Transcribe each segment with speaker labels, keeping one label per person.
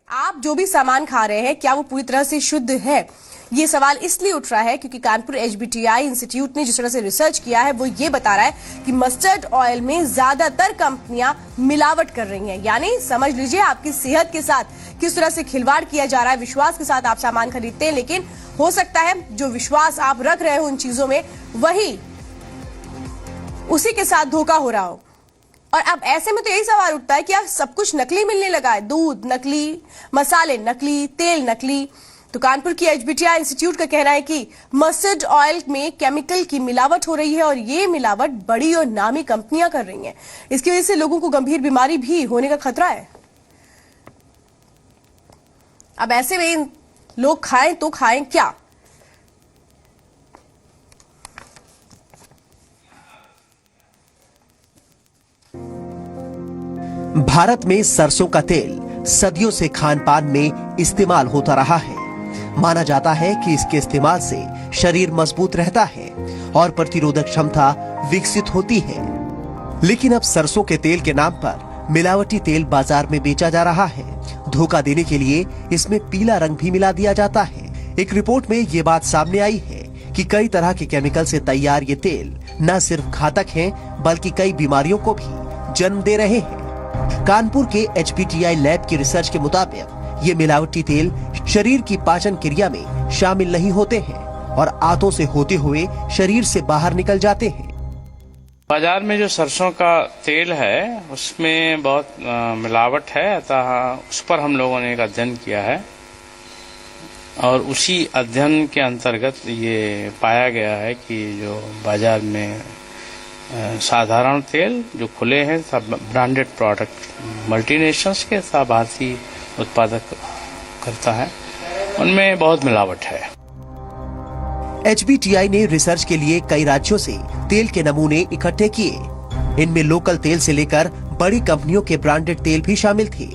Speaker 1: आप जो भी सामान खा रहे हैं क्या वो पूरी तरह से शुद्ध है? ये सवाल इसलिए उठ रहा है क्योंकि कानपुर HBTI इंस्टीट्यूट ने जिस तरह से रिसर्च किया है वो ये बता रहा है कि मस्टर्ड ऑयल में ज्यादातर कंपनियां मिलावट कर रही हैं। यानी समझ लीजिए आपकी सेहत के साथ किस तरह से खिलवाड़ किया जा रहा है। विश्वास के साथ आप सामान खरीदते हैं, लेकिन हो सकता है जो विश्वास आप रख रहे हो उन चीजों में वही उसी के साथ धोखा हो रहा हो। और अब ऐसे में तो यही सवाल उठता है कि यार सब कुछ नकली मिलने लगा है, दूध नकली, मसाले नकली, तेल नकली। तो कानपुर की HBTI इंस्टीट्यूट का कहना है कि मस्टर्ड ऑयल में केमिकल की मिलावट हो रही है और ये मिलावट बड़ी और नामी कंपनियां कर रही हैं। इसकी वजह से लोगों को गंभीर बीमारी भी होने का खतरा है। अब ऐसे में लोग खाएं तो खाएं क्या?
Speaker 2: भारत में सरसों का तेल सदियों से खान पान में इस्तेमाल होता रहा है। माना जाता है कि इसके इस्तेमाल से शरीर मजबूत रहता है और प्रतिरोधक क्षमता विकसित होती है। लेकिन अब सरसों के तेल के नाम पर मिलावटी तेल बाजार में बेचा जा रहा है। धोखा देने के लिए इसमें पीला रंग भी मिला दिया जाता है। एक रिपोर्ट में ये बात सामने आई है कि कई तरह के केमिकल से तैयार ये तेल न सिर्फ घातक हैं, बल्कि कई बीमारियों को भी जन्म दे रहे हैं। कानपुर के HBTI लैब की रिसर्च के मुताबिक ये मिलावटी तेल शरीर की पाचन क्रिया में शामिल नहीं होते हैं और आंतों से होते हुए शरीर से बाहर निकल जाते हैं।
Speaker 3: बाजार में जो सरसों का तेल है उसमें बहुत मिलावट है, अतः उस पर हम लोगों ने एक अध्ययन किया है और उसी अध्ययन के अंतर्गत ये पाया गया है कि जो बाजार में साधारण तेल जो खुले हैं सब ब्रांडेड प्रोडक्ट मल्टीनेशनल्स के सब भारतीय उत्पादक करता है, उनमें बहुत मिलावट है।
Speaker 2: HBTI ने रिसर्च के लिए कई राज्यों से तेल के नमूने इकट्ठे किए। इनमें लोकल तेल से लेकर बड़ी कंपनियों के ब्रांडेड तेल भी शामिल थे।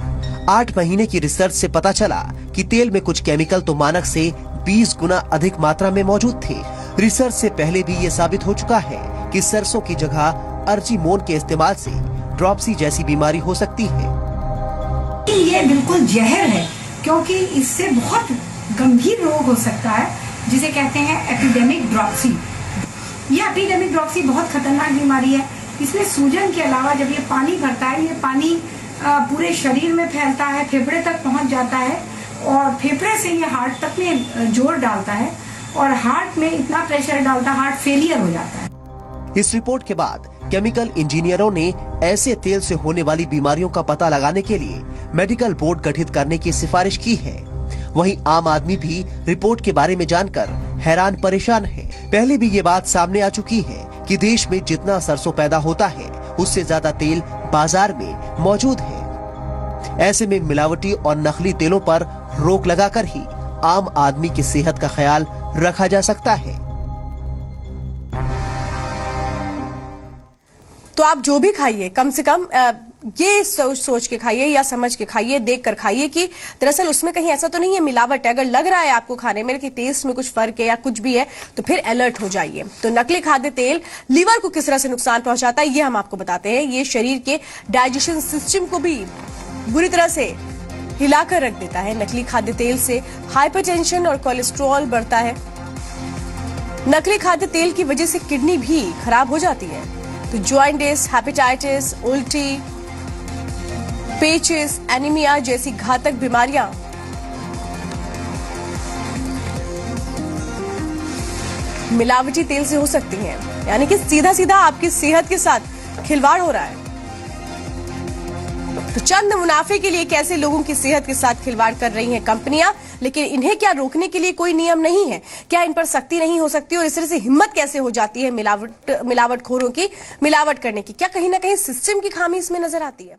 Speaker 2: 8 महीने की रिसर्च से पता चला कि तेल में कुछ केमिकल तो मानक से 20 गुना अधिक मात्रा में मौजूद थे। रिसर्च से पहले भी ये साबित हो चुका है कि सरसों की जगह अर्जिमोन के इस्तेमाल से ड्रॉप्सी जैसी बीमारी हो सकती है।
Speaker 4: ये बिल्कुल जहर है क्योंकि इससे बहुत गंभीर रोग हो सकता है जिसे कहते हैं एपिडेमिक ड्रॉप्सी। ये एपिडेमिक ड्रॉप्सी बहुत खतरनाक बीमारी है। इसमें सूजन के अलावा जब ये पानी भरता है, ये पानी पूरे शरीर में फैलता है, फेफड़े तक पहुंच जाता है और फेफड़े से ये हार्ट तक में जोर डालता है और हार्ट में इतना प्रेशर डालता है, हार्ट फेलियर हो जाता है।
Speaker 2: इस रिपोर्ट के बाद केमिकल इंजीनियरों ने ऐसे तेल से होने वाली बीमारियों का पता लगाने के लिए मेडिकल बोर्ड गठित करने की सिफारिश की है। वहीं आम आदमी भी रिपोर्ट के बारे में जानकर हैरान परेशान है। पहले भी ये बात सामने आ चुकी है कि देश में जितना सरसों पैदा होता है उससे ज्यादा तेल बाजार में मौजूद है। ऐसे में मिलावटी और नकली तेलों पर रोक लगाकर ही आम आदमी की सेहत का ख्याल रखा जा सकता है।
Speaker 1: तो आप जो भी खाइए कम से कम ये सोच के खाइए या समझ के खाइए, देख कर खाइए कि दरअसल उसमें कहीं ऐसा तो नहीं है मिलावट है। अगर लग रहा है आपको खाने में कि टेस्ट में कुछ फर्क है या कुछ भी है तो फिर अलर्ट हो जाइए। तो नकली खाद्य तेल लीवर को किस तरह से नुकसान पहुंचाता है ये हम आपको बताते हैं। ये शरीर के डाइजेशन सिस्टम को भी बुरी तरह से हिलाकर रख देता है। नकली खाद्य तेल से हाइपरटेंशन और कोलेस्ट्रॉल बढ़ता है। नकली खाद्य तेल की वजह से किडनी भी खराब हो जाती है। तो जॉइंटिस, हेपेटाइटिस, उल्टी, पेचिस, एनीमिया जैसी घातक बीमारियां मिलावटी तेल से हो सकती हैं। यानी कि सीधा सीधा आपकी सेहत के साथ खिलवाड़ हो रहा है। तो चंद मुनाफे के लिए कैसे लोगों की सेहत के साथ खिलवाड़ कर रही हैं कंपनियां, लेकिन इन्हें क्या रोकने के लिए कोई नियम नहीं है? क्या इन पर सख्ती नहीं हो सकती? और इस तरह से हिम्मत कैसे हो जाती है मिलावटखोरों की मिलावट करने की? क्या कहीं ना कहीं सिस्टम की खामी इसमें नजर आती है?